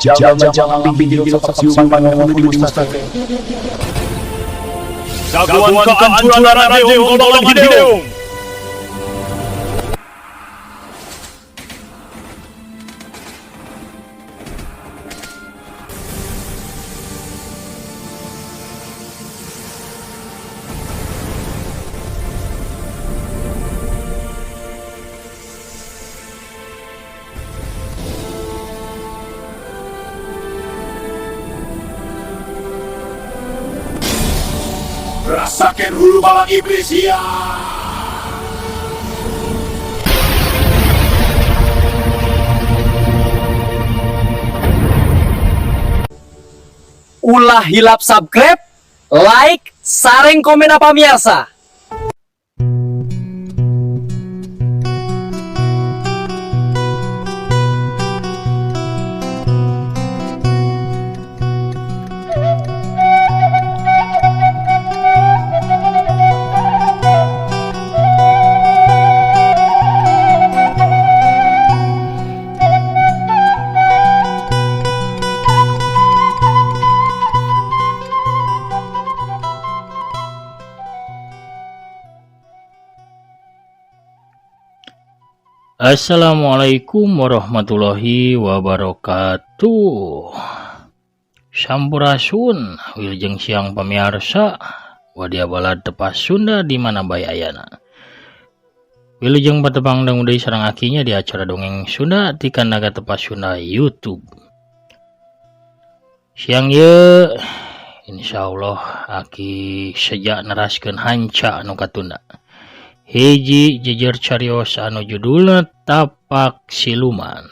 Jangan bimbing sosok siluman penghuni di mustaka. Jagoan kehancuran Radeung tolong Radeung. Rasakan hulu balang iblis ya. Ulah hilap subscribe, like, sareng komen apa biasa. Assalamualaikum warahmatullahi wabarakatuh. Sampurasun wilujeng siang pamirsa wadia balad tepas Sunda di mana bae ayana. Wilujeng patepang dang uday sareng akinya di acara dongeng Sunda ti Kandaga Tepas Sunda YouTube. Siang ye insyaallah aki sejak neraskeun hanca anu katunda. Hiji jejer carios anu judulna Tapak Siluman.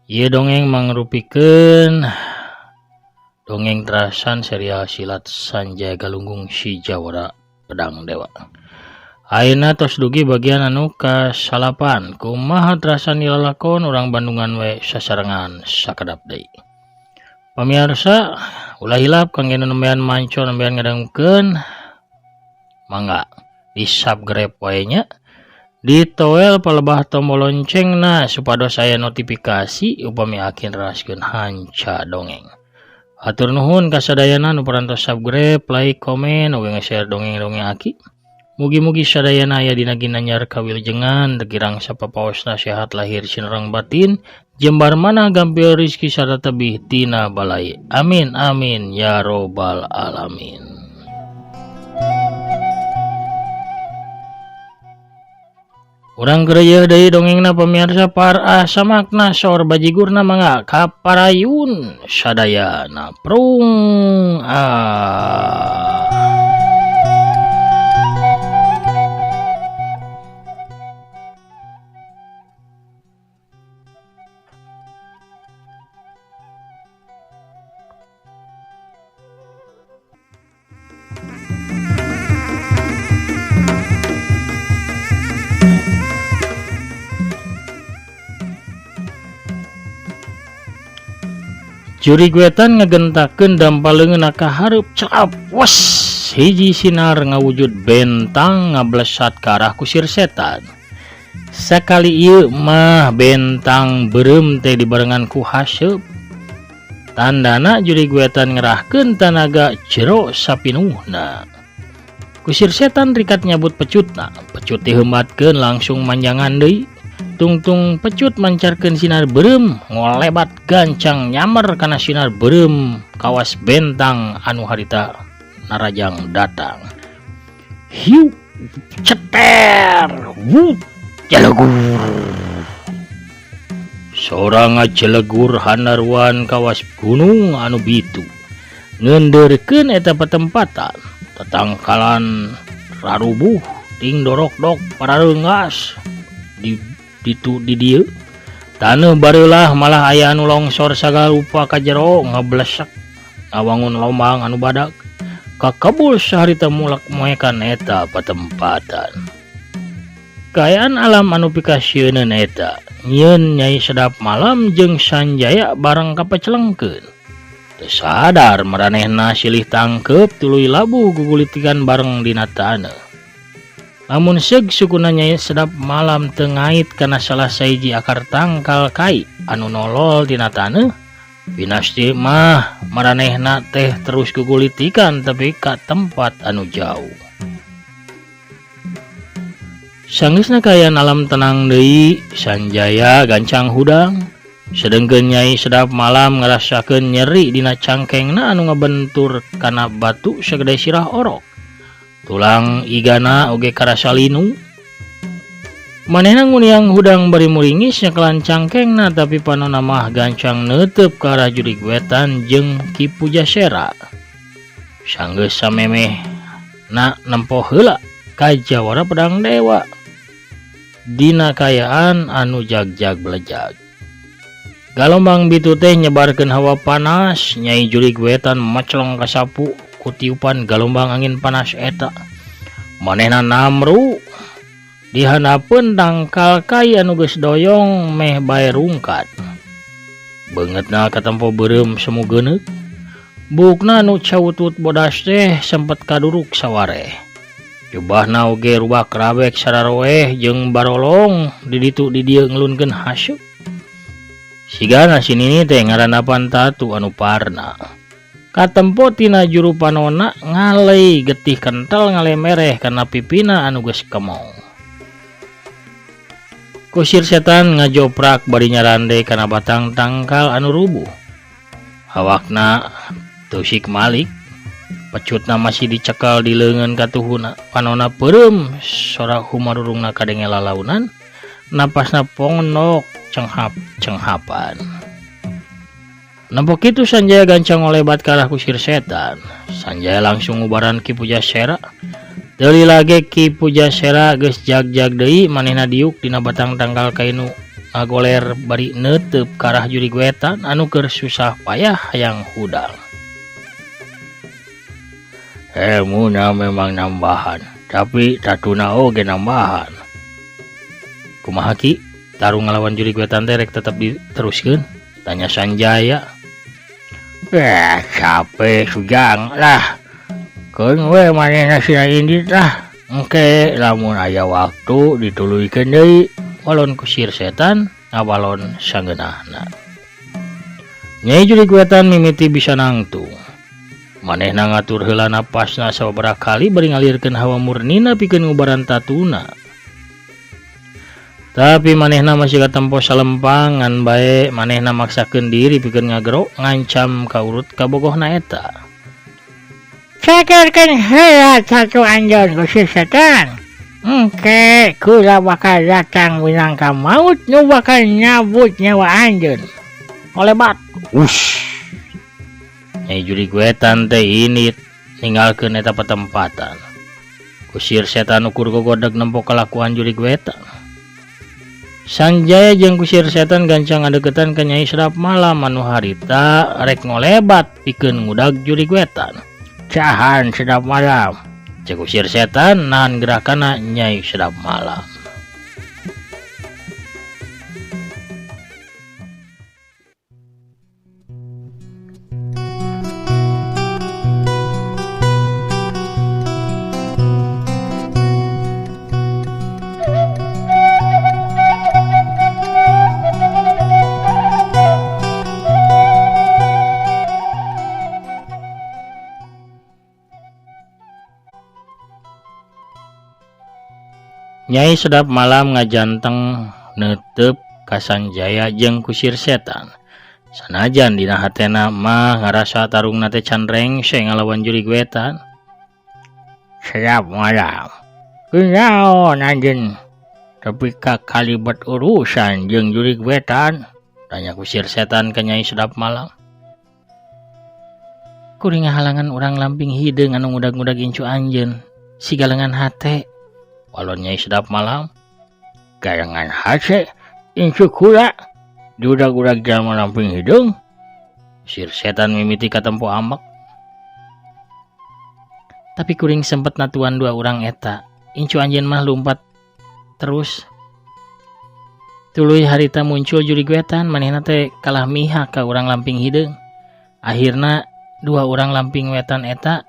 Ieu dongeng mangrupikeun dongeng terasan serial silat Sanjaya Galunggung Si Jawara Pedang Dewa. Ayeuna tos dugi bagian anu ka-8. Kumaha terasan nilalakon urang Bandungan we sasarengan sakedap deui. Pamirsa, ulah hilap kangge nembean manco nembean ngadangkeun mangga di subscribe wae nya, ditoel palebah tombol loncengna supados saya notifikasi upami akin raskeun hanca dongeng. Hatur nuhun kasadayana nu parantos subscribe, like, komen, uga nge-share dongeng-dongeng aki. Mugi-mugi sadayana aya dina ginanyar kawilujengan tegirang sapapaosna sehat lahir sinerang batin, jembar mana gampil rizki sarta tebih tina balai. Amin amin ya robbal alamin. Urang gereuyeuh deui dongengna pamirsa para samakna sor bajigurna mangga kaparayun sadayana prung Jurigwetan ngagentakeun dampaleungeun ka hareup cerap wes hiji sinar ngawujud bentang ngablesat ka arah kusir setan. Sakali ieu mah bentang beureum teh dibarengan ku haseup. Tandana jurigwetan ngerahkeun tanaga jero sapinuhna. Kusir setan rikat nyabut pecutna. Pecut dihembatkeun langsung manjangan deui. Tungtung pecut mancarkeun sinar beureum ngolebat gancang nyamer kana sinar beureum kawas bentang anu harita narajang datang. Hiu ceter wut jelegur. Sorang jelegur handarwan kawas gunung anu bitu. Ngeundeurkeun eta patempatan tatangkalan rarubuh ting dorok-dok parareungas di dieu taneuh bareulah malah aya anu longsor sagala rupa ka jero ngablesak ngawangun lombang anu badak kakabul saharita mulak moekan eta patempatan. Kaayaan alam anu pikasieun eta nyieun Nyai Sedap Malam jeung Sanjaya bareng kapecelengkeun. Teu sadar maranehna silih tangkep tuluy labuh gugulitikan bareng dina taneuh. Lamun seug sukuna Nyai Sedap Malam teu ngait kana salah sahiji akar tangkal kai anu nolol tina taneuh, Pinasti mah maranehna teh terus gugulitikan tapi ka tempat anu jauh. Sanggeusna kayan alam tenang deui, Sanjaya gancang hudang. Sedengkeun Nyai Sedap Malam ngarasakeun nyeri dina cangkengna anu ngabentur kana batu sagede sirah orok. Tulang igana oge karasa linu. Manehna nguniang hudang bari muringis nyakelan cangkengna tapi panonna mah gancang neuteup ka arah Jurig Wetan jeung Ki Pujasera. Sanggeus samemeh na nempo heula ka jawara pedang dewa dina kayaan anu jag-jag belejag. Galombang bitu teh nyebarkeun hawa panas. Nyai Jurig Wetan maclong kasapu ku tiupan galombang angin panas eta. Manehna namru dihanapeun dangkal kai anu geus doyong meh bae rungkat. Beungeutna katempo beureum semu geuneuk. Bukna anu cawutut bodas teh sempet kaduruk sawareh. Jubahna oge rubak rabek sararoeh jeung barolong di ditu di dieu ngelunkeun hasyuk. Sigana sinini teh ngaranna Pantatu anu parna. Katempo tina juru panonna ngalei getih kentel ngalemereh kana pipina anu geus kemong. Kusir setan ngajoprak bari nyarande kana batang tangkal anu rubuh. Awakna tusik malik. Pecutna masih dicekal di leungeun katuhuna. Panonna peureum sora humarurungna kadenge lalaunan. Napasna pondok cenghap-cenghapan. Nampak itu Sanjaya gancang ngolebat ke arah kusir setan. Sanjaya langsung ngubaran Ki Pujasera. Deuli lage Ki Pujasera geus jag-jag deui manehna diuk dina batang tangkal kainu ngagoler bari neuteup ka arah Jurig Wetan anu keur susah payah hayang hudang. Muna memang nambahan, tapi tatuna oge nambahan. Kumaha Ki? Tarung ngelawan Jurig Wetan teh rek tetep diteruskeun? Tanya Sanjaya. Capek sugang lah. Keun we manehna sina indit lah. Engke lamun aya waktu dituluykeun deui. Walon kusir setan ngawalon sanggeunahna. Nyai Jurig Wetan mimiti bisa nangtung. Manehna ngatur heula napasna sababaraha kali bari ngalirkeun hawa murnina pikeun ngubaran tatuna. Tapi manehna masih katempo salempangan bae manehna maksakeun diri pikeun ngagero ngancam kaurut ka bogohna eta. Cakerkeun heula satu anjeun kusir setan. Engke kula bakal datang minangka maut nu bakal nyabut nyawa anjeun. Olebat. Ush. Nyai Jurig Wetan teh ini ninggalkeun eta patempatan. Kusir setan ukur gogodeg nempo kalakuan Jurig Wetan. Sanjaya jeung kusir setan gancang ngadeukeutan ka Nyai Sedap Malam anu harita rek ngolebat pikeun ngudag Jurig Wetan. Cahan Sedap Malam, cek kusir setan nahan gerakanna Nyai Sedap Malam. Nyai Sedap Malam ngajanteng neuteup ka Sanjaya jeung kusir setan. Sanajan dina hatena mah ngarasa tarungna teh can rengseng ngalawan Jurig Wetan. Sedap Malam. Kunaon anjeun? Tapi ka kalibet urusan jeung Jurig Wetan? Tanya kusir setan ka Nyai Sedap Malam. Kuring ngahalangan urang lamping hideung anu ngudag-ngudag incu anjeun. Sigalengan hate. Walon Nyai Sedap Malam. Galengan hate incu kula diudag-udag jalma lamping hideung. Sir setan mimiti katempo amek. Tapi kuring sempet natuan dua urang eta. Incu anjeun mah lumpat terus. Tuluy harita muncul Jurig Wetan manehna teh kalah mihak ka urang lamping hideung. Akhirna dua urang lamping wetan eta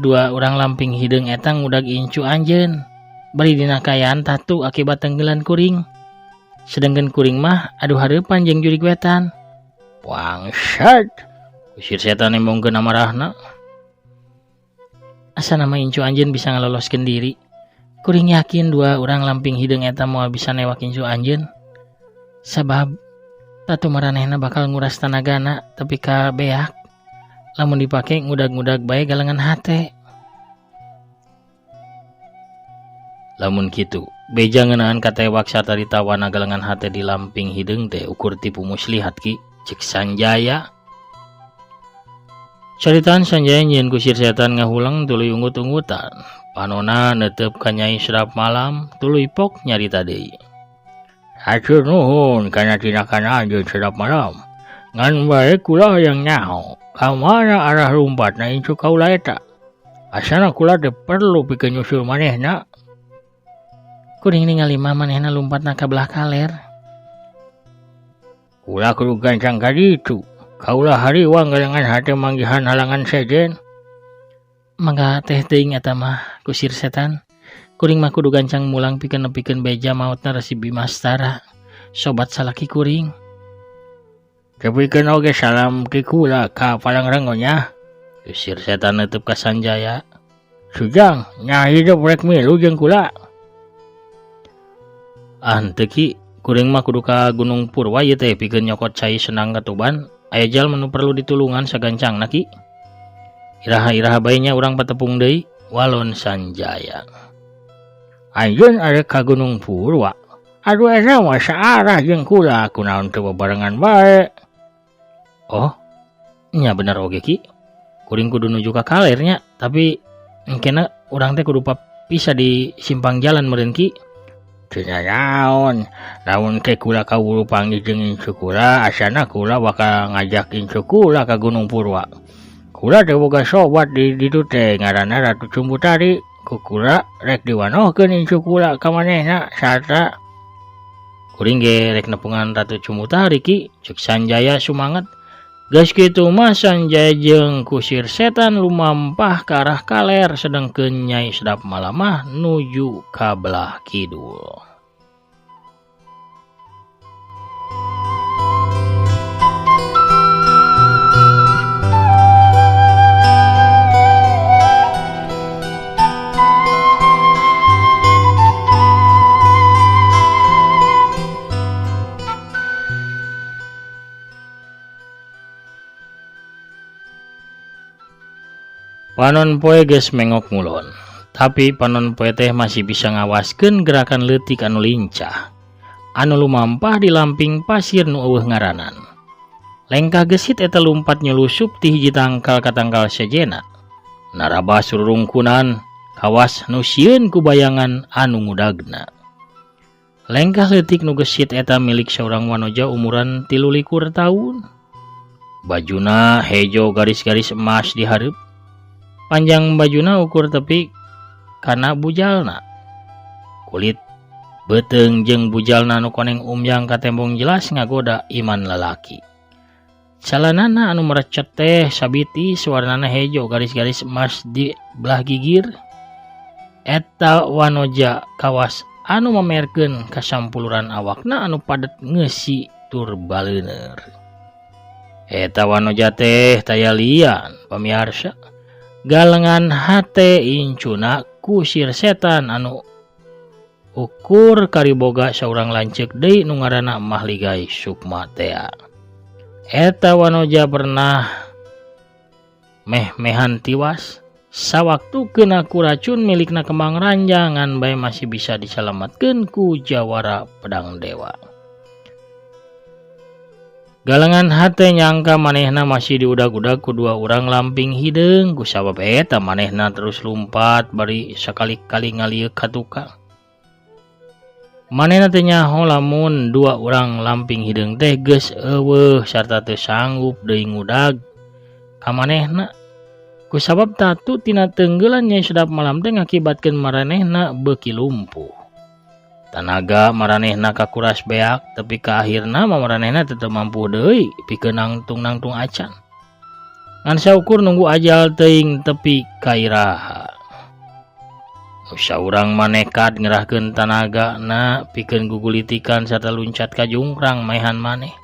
dua orang lamping hideung eta ngudag incu anjeun bari dina kayaan tatu akibat tenggelan kuring. Sedengkeun kuring mah aduh hareupan jeung Jurig Wetan Wangsat, kusir setan embongkeun amarahna. Asa nama incu anjeun bisa ngaloloskeun diri. Kuring yakin dua orang lamping hideung eta moal bisa newak incu anjeun. Sabab tatu maranehna bakal nguras tanagana tapi ka beak. Lamun dipake ngudag-ngudag bae galengan hate. Lamun kitu, beja ngeunaan katewak sarta ditawana galengan hate di lamping hideung teh ukur tipu muslihat ki, cek Sanjaya. Caritaan Sanjaya nyieun kusir setan ngahulang tuluy ungut-ungutan. Panona neuteup ka Nyai Sedap Malam, tuluy pok nyarita deui. Hatur nuhun kana tindakan anjeun Sedap Malam. Ngan bae kula yang nyaho, ka mana arah lumpatna incu kaula eta. Asana kula teu perlu pikeun nyusul manehna. Kuring ningali mah manehna lumpatna ka belah kaler. Kula kudu gancang ka ditu. Kaulah hariwang galengan hate manggihan halangan sejen. Mangga teh teuing eta mah kusir setan. Kuring mah kudu gancang mulang pikeun nepikeun beja maotna Resi Bimastara. Sobat salaki kuring. Kepikeun oge salam ki kula ka Palangrengonya. Kusir setan neuteub ka Sanjaya. Sujang, nya hidup rek milu jeung kula. Teu ki, kuring mah kudu ka Gunung Purwa ieu teh pikeun nyokot cai senang katuban. Aya jal menu perlu ditulungan sagancangna ki. Iraha-iraha bae nya urang patepung deui, walon Sanjaya. Anjeun arek ka Gunung Purwa. Aduh eta mah saarah jeung kula, kunaon teu bebarengan bae. Oh, nya bener oge ki. Kuring kudu nuju ka kalernya, tapi engkena urang teh kudu pisah di simpang jalan meureun ki. Tina naon, lamun ke kula kawulu panggih jeung incu kula, asana kula bakal ngajak incu kula ka Gunung Purwa. Kula teh boga sobat di ditu teh ngaranna Ratu Cumbutari. Ku kula rek diwanohkeun incu kula ka manehna sarta kuring ge rek nepungan Ratu Cumbutari ki, cek Sanjaya sumanget. Geus kitu mah Sanjaya jeung kusir setan lumampah ka arah kaler sedengkeun Nyai Sedap Malam mah nuju ka belah kidul. Panon poe geus mengok ngulon, tapi panon poe teh masih bisa ngawaskeun gerakan leutik anu lincah, anu lumampah di lamping pasir nu eueuh ngaranan. Lengkah gesit eta lumpat nyelusup ti hiji tangkal ka tangkal sejena. Naraba sururungkunan, kawas nu sieun ku bayangan anu ngudagna. Lengkah leutik nu gesit eta milik saurang wanoja umuran 33 taun. Bajuna hejo garis-garis emas di hareup. Panjang bajuna ukur tepi kana bujalna. Kulit beteung jeung bujalna nu koneng umyang ka tembong jelas ngagoda iman lalaki. Calanana anu merecet teh sabiti warnana hejo garis-garis emas di belah gigir. Eta wanoja kawas anu mamerkeun kasampuluran awakna anu padet ngeusi tur baleuneur. Eta wanoja teh taya lian pamiarsa. Galengan hate incuna kusir setan anu ukur kariboga saurang lanceuk deui nu ngaranna Mahligai Sukmatea. Eta wanoja pernah meh-mehan tiwas sawaktukeun ku racun milikna kembang ranjangan bae masih bisa diselamatkeun ku jawara pedang dewa. Galengan hate nyangka manehna masih diudag-udag ku dua urang lamping hideung, ku sabab eta manehna terus lumpat bari sakali-kali ngalieu ka tukang. Manehna teh nyaho lamun dua urang lamping hideung teh geus eueuh sarta teu sanggup deui ngudag ka manehna. Ku sabab tatu tina teunggelan Nyai Sedap Malam teh ngakibatkeun maranehna beuki lumpuh. Tanaga maranehna kakuras beak, tapi ka akhirna maranehna tetep mampu deui pikeun nangtung-nangtung acan. Ngan saukur nunggu ajal teuing tepi kairaha. Nu saurang manekat ngerahkeun tanagana pikeun gugulitikan sarta luncat ka jungkrang maehan maneh.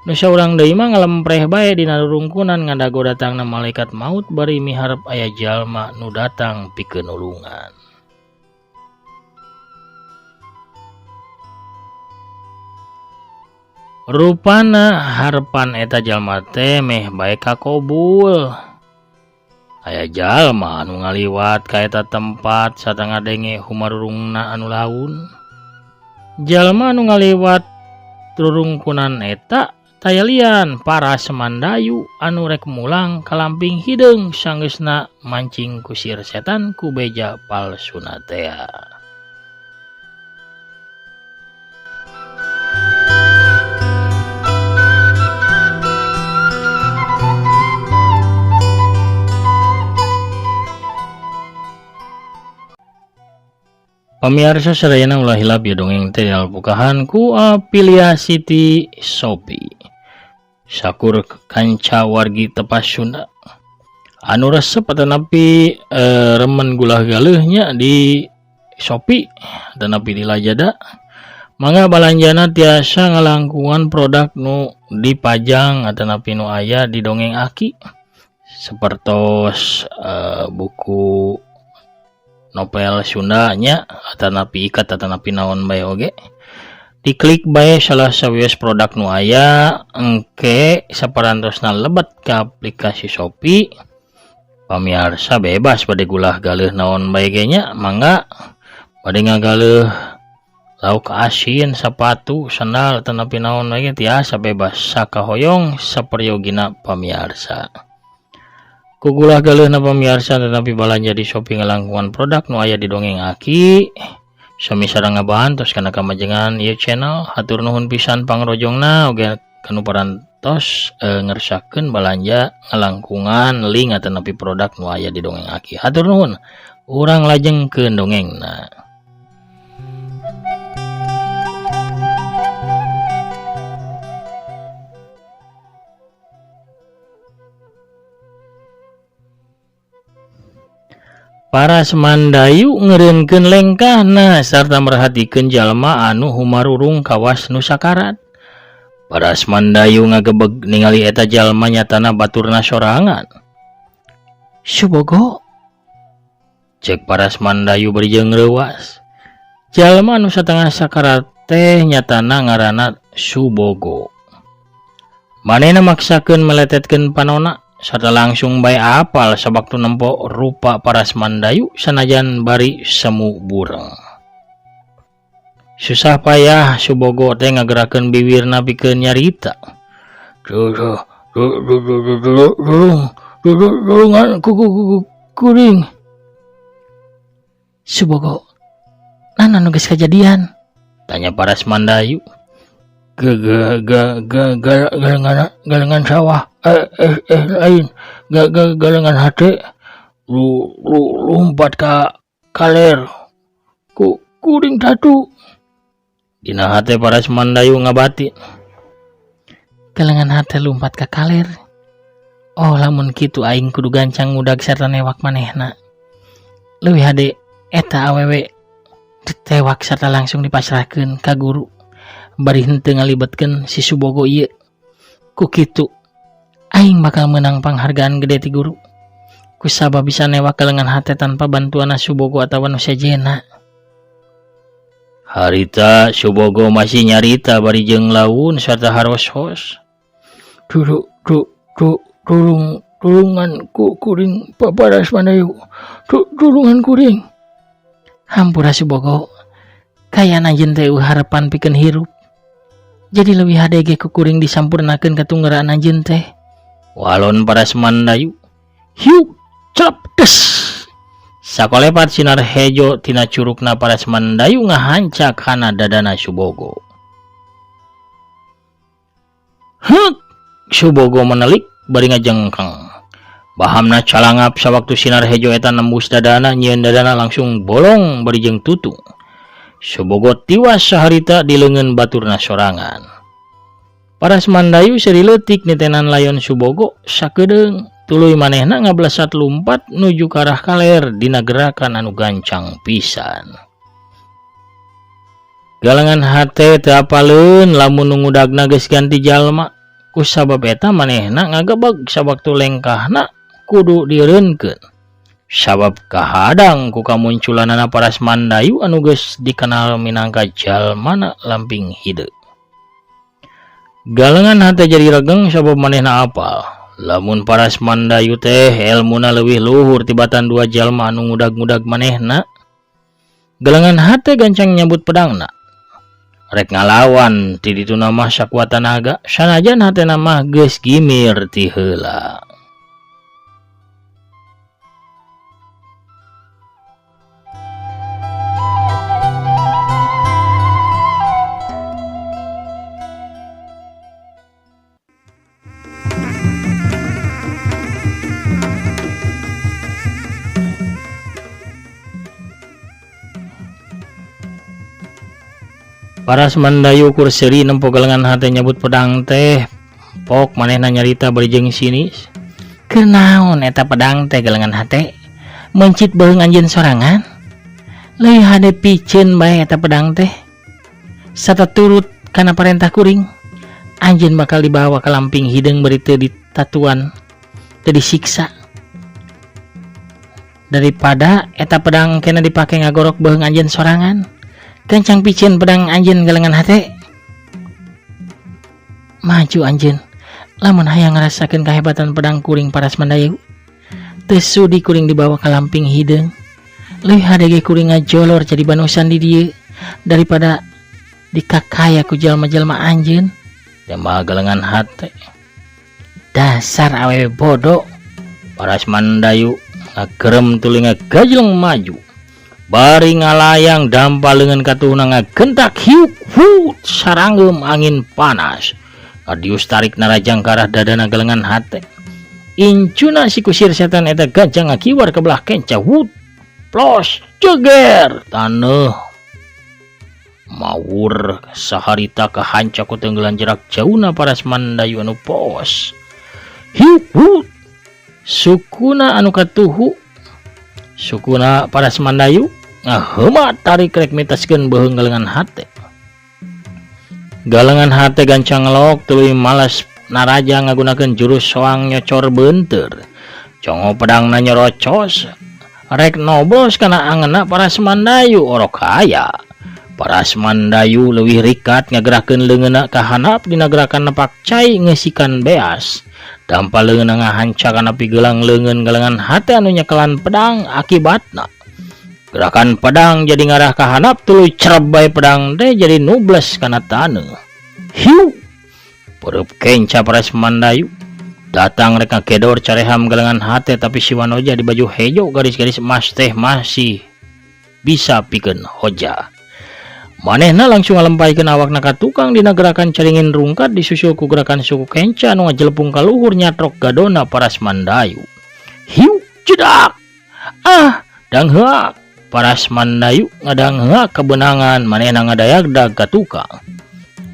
Nu saurang deui mah ngalempreh bae dina rurungkunan ngadago datangna malaikat maut bari miharep aya jalma nu datang pikeun nulungan. Rupana harepan eta jalma teh meh bae kakobul. Aya jalma anu ngaliwat ka eta tempat satengah denge humarurungna anu laun. Jalma anu ngaliwat rurungkunan eta taya lian para semandayu anu rek mulang ka lamping hideung sanggeusna mancing kusir setan ku beja palsuna teh. Pamirsa sadayana ulah hilap ya dongeng teh alpukahan ku afiliasi ti Shopee. Sakur kanca wargi tepas Sunda. Anu resep atanapi remen gulah galeuhnya di Shopee atanapi di Lazada. Mangga balanjana tiasa ngalangkungan produk nu dipajang atanapi nu aya di dongeng Aki. Sapertos buku novel Sunda nya atanapi ikat atanapi naon bae oge. Diklik bae salah sawios produk nu aya engke saparantosna lebet ka aplikasi Shopee. Pamirsa bebas bade gulah galeuh naon bae ge nya, mangga bade ngagaleuh lauk asin, sepatu, sandal atanapi naon bae ge tiasa bebas sakahoyong saperyogina pamirsa. Kugulah galeuhna pamirsa tetapi balanja di Shopee ngalangkungan produk nu aya di dongeng Aki. Sami sareng ngabantos kana kamajengan ieu channel. Hatur nuhun pisan pangrojongna oge kanu parantos ngersakakeun balanja ngalangkungan link atanapi produk nu aya di dongeng Aki. Hatur nuhun. Urang lajengkeun dongengna. Para semandayu ngeureunkeun lengkahna sarta merhatikeun jalma anu humarurung kawas nu sakarat. Para semandayu ngagebeg ningali eta jalma nyatana baturna sorangan. "Subogo," cek para semandayu berjeung reuwas. Jalma anu satengah sakarat teh nyatana ngaranna Subogo. Manehna maksakeun meletetkeun panonna sarta langsung bae apal sabaktu nempo rupa para semandayu sanajan bari semu bureng. Susah payah Subogo teh ngagerakeun bibirna pikeun nyarita. Dulungan kuring. "Subogo, naon anu geus kajadian?" tanya para semandayu. Galengan sawah lain galengan hate lumpat ka kaler kuring tatu. Dina hate para semandayu ngabati. Galengan hate lumpat ka kaler. Oh lamun kitu aing kudu gancang ngudag sarta newak manehna. Leuwih hade eta awewe ditewak sarta langsung dipasrahkeun ka guru. Bari henteu ngalibetkeun si Subogo ieu. Ku kitu aing bakal menang panghargaan gede ti guru. Kusabab bisa newak galengan hate tanpa bantuan Subogo atawa nu sejena. Harita Subogo masih nyarita bari jeung laun sarta haros-hos. Tulungan kuring paparas mandayu. Tulungan kuring. Hampura Subogo. Kayana anjeun teh harapan pikeun hirup. Jadi leuwih hade ge kukuring disampurnakeun katunggaraan anjeun teh. Walon para semandayu. Hiu celep des. Sakolepat sinar hejo tina curugna para semandayu ngahancak kana dadana Subogo. Subogo menelik bari ngajengkeng. Bahamna calangap sawaktu sinar hejo eta nembus dadana nyieun dadana langsung bolong bari jeung tutu. Subogo tiwas saharita di leungeun baturna sorangan. Para semandayu seri leutik nitenan layon Subogo sakedeung tuluy manehna ngablesat lumpat nuju ka arah kaler dina gerakan anu gancang pisan. Galengan hate teu apaleun lamun nu ngudagna geus ganti jalma Ku sabab eta manehna ngagebeg sawaktu lengkahna kudu direunkeun. Sabab kahadang ku kamunculanana paras Mandayu anu geus dikenal minangka jalmana lamping hideu. Galengan hate jadi regeng sabab manehna apal. Lamun paras Mandayu teh elmuna leuwih luhur tibatan dua jalma anu ngudag-ngudag manehna. Galengan hate gancang nyambut pedangna. Rek ngalawan ti dituna mah sakuat tenaga, sanajan hatena mah geus gimir ti heula. Paras Mandayu kurseri nempo galengan hate nyebut pedang teh. Pok manehna nyarita bari jeung sinis. Kenaon eta pedang teh galengan hate? Mencit beung anjeun sorangan? Leuwih hade piceun bae eta pedang teh. Sataturut kana parentah kuring, anjeun bakal dibawa ka lamping hideung bari teu ditatuan, teu disiksa. Daripada eta pedang kena dipake ngagorok beung anjeun sorangan. Kencang piceun pedang anjeun galengan hate. Maju anjeun, lamun hayang ngarasakeun kahebatan pedang kuring paras Mandayu. Teu sudi kuring dibawa ka lamping hideung. Leuwih hade ge kuring ngajolor jadi banusan di dieu daripada dikakaya ku jalma-jalma anjeun. Tembak galengan hate. Dasar awewe bodoh. Paras Mandayu ngagerem tuluy ngagajleng maju. Bari ngalayang dampal leungeun katuhna ngagentak hiuk hut saranggeum angin panas. Adius tarik narajang karah dadana galengan hate. Incuna si kusir setan eta gajang ngakiwar ke belah kenca hut. Plos jeger taneuh. Mawur saharita kahanca ku tenggelan jarak jauhna paras Mandayu anu pos. Hiuk hut. Sukuna anu katuhu. Sukuna paras Mandayu ngahemat tarik rek mitaskeun beheung galengan hate. Galengan hate gancang lok tuluy malas naraja ngagunakeun jurus soang nyocor beunteur. Congo pedangna nyorocos rek nobos kana angeunna paras Mandayu orok aya. Paras Mandayu leuwih rikat ngagerakkeun leungeunna ka handap dina gerakan nepak cai ngeusikan beas. Dampal leungeunna ngahanca kana pigelang leungeun galengan hate anu nyekelan pedang akibatna. Gerakan pedang jadi ngarah ka handap tuluy cereb bae pedang teh jadi nubles kana taneuh. Hiu. Pereup kenca paras Mandayu. Datang rek ngakedor careham galengan hate tapi si Wanoja di baju hejo garis-garis emas teh masih bisa pikeun hoja. Manehna langsung ngalempaikeun awakna ka tukang dina gerakan caringin rungkat disusul ku gerakan suku kenca anu ngajelepung ka luhur nyatrok gadona paras Mandayu. Hiu jedak. Dangheuk. Paras Mandayu ngadangheuk kebenangan manehna ngadayagdag ka tukang.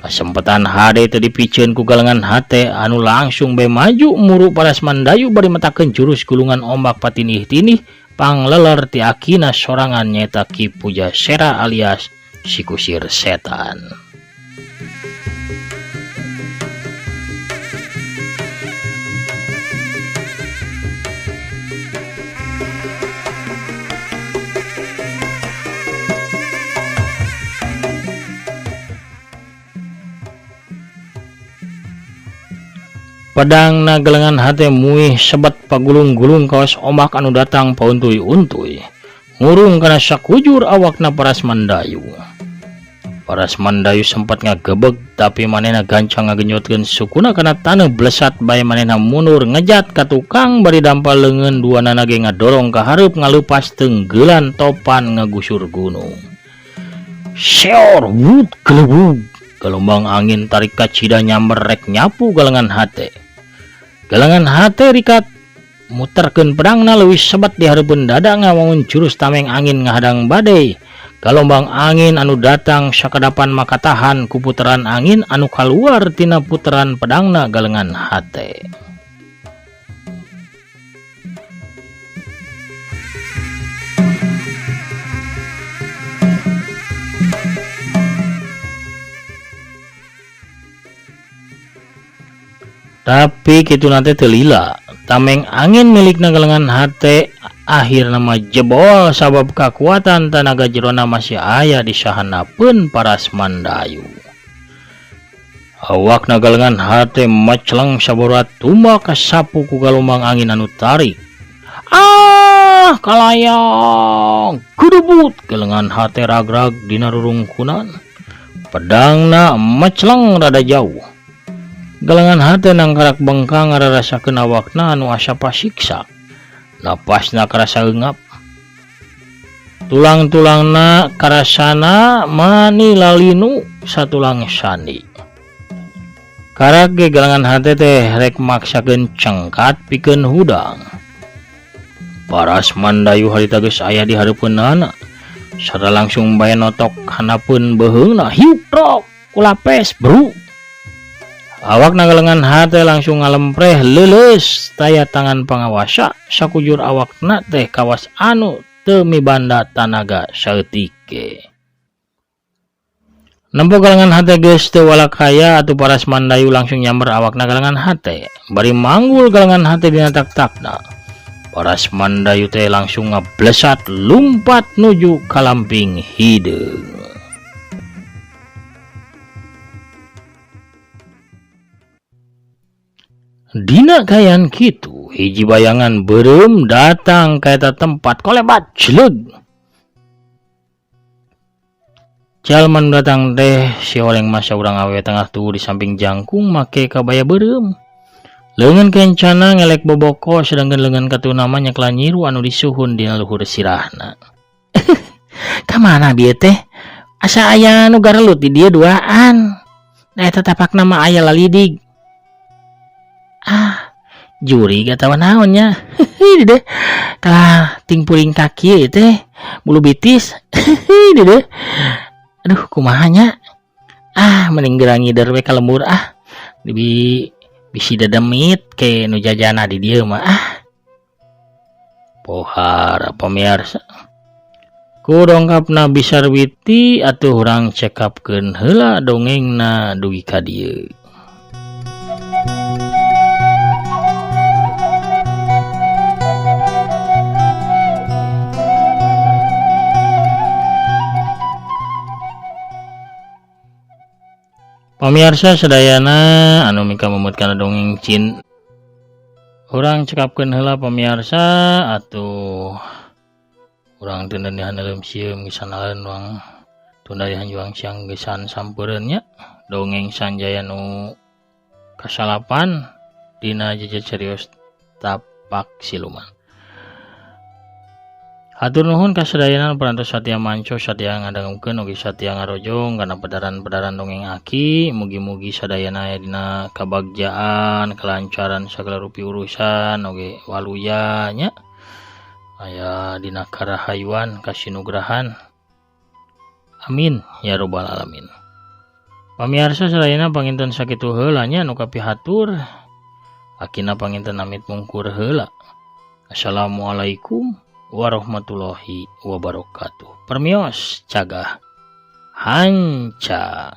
Kasempetan hade teu dipiceun ku galengan hate anu langsung bae maju muru paras Mandayu bari metakeun jurus gulungan ombak patinih-tinih pangleler ti akina sorangan nyaeta Ki Pujasera alias si kusir setan. Pedang na galengan hate muih sebat pagulung-gulung kawas ombak anu datang pauntuy-untuy. Ngurung kana sakujur awakna paras Mandayu. Paras Mandayu sempat ngagebeg tapi manehna gancang ngagenyotkeun sukuna kana taneuh blesat bae manehna mundur ngejat ka tukang bari dampal leungeun duanana ge ngadorong ka hareup ngaleupas tenggelan topan ngagusur gunung. Seor wut kelebug. Gelombang angin tarik kacida nyamber rek nyapu galengan hate. Galengan hate rikat muterkeun pedangna leuwih sebat di hareupeun dada ngawangun jurus tameng angin ngahadang badai. Gelombang angin anu datang sakadapan maka tahan ku puteran angin anu kaluar tina puteran pedangna galengan hate. Tapi kitu nate telila, tameng angin milikna galengan hate akhir nama jebol sabab kekuatan tenaga jerona masih aya di sahanapeun paras Mandayu. Awak nagalengan hate maclang saborat tumbak kasapu ku galumbang angin anu tarik. Kalayang kudubut galengan hate ragrag dina rurungkunan. Pedangna maclang rada jauh. Galengan hate nangkarak bengkang ngarasakeun awakna anu asa pasiksa. Napasna karasa eungap. Tulang-tulangna karasana mani lalinu satulang sandi. Karak ge galengan hate teh rek maksakeun cengkat pikeun hudang. Paras Mandayu harita geus aya di hareupeunana. Sada langsung bae notok hanapeun beuheungna hiuk trok kulapes bro. Awak nagalengan hate langsung ngalempreh leuleus taya tangan pangawasa sakujur awakna teh kawas anu teu mibanda tanaga saeutik. Nempo galengan hate geus teu walakaya atuh paras Mandayu langsung nyamber awak nagalengan hate. Bari manggul galengan hate dina tak-takna. Paras Mandayu teh langsung ngablesat lumpat nuju kalamping hideung. Dina kayan kitu, hiji bayangan beureum datang ka eta tempat kolebat jeleg. Jalman datang teh si oleng masa urang awewe tengah tuh di samping jangkung make kabaya beureum. Leungeun kencana ngelek boboko sedangkan leungeun katuna mah nyekla nyiru anu disuhun dina luhur sirahna. Kamana dieu teh? Asa aya nu garelut di dieu duaan. Nah eta tapakna mah aya lalidig. Juri gak tahu naonnya. Ini deh. Kalah ting puring kaki teh bulu bitis. Ini deh. Aduh kumahanya. Mending gerangi derwe ka lembur bisi dademit ke nu jajana di dieu mah. Pohara pamirsa. Ku dongkapna Bisarwiti atuh urang cekapkeun heula dongengna dugi ka dieu. Pamirsa sadayana anu mika memutkan dongeng cin urang cekapkeun heula pamirsa atuh urang teu neunehan leum sieum gisanaeun wang tundarihan juang siang gesan sampeureun nya dongeng Sanjaya nu kasalapan dina jejer carios Tapak Siluman. Hatur nuhun ka sadayana parantos satya manco satya ngadangukeun ugi satya ngarojong kana pedaran-pedaran dongeng aki. Mugi-mugi sadayana aya dina kabagjaan, kelancaran sagala rupi urusan oge waluya nya. Aya dina karahayuan kasinugrahan. Amin ya rabbal alamin. Pamirsa sadayana panginten sakitu heula nya nu kapihatur. Akina panginten amit mungkur heula. Assalamualaikum warahmatullahi wabarakatuh. Permios cagah hanca.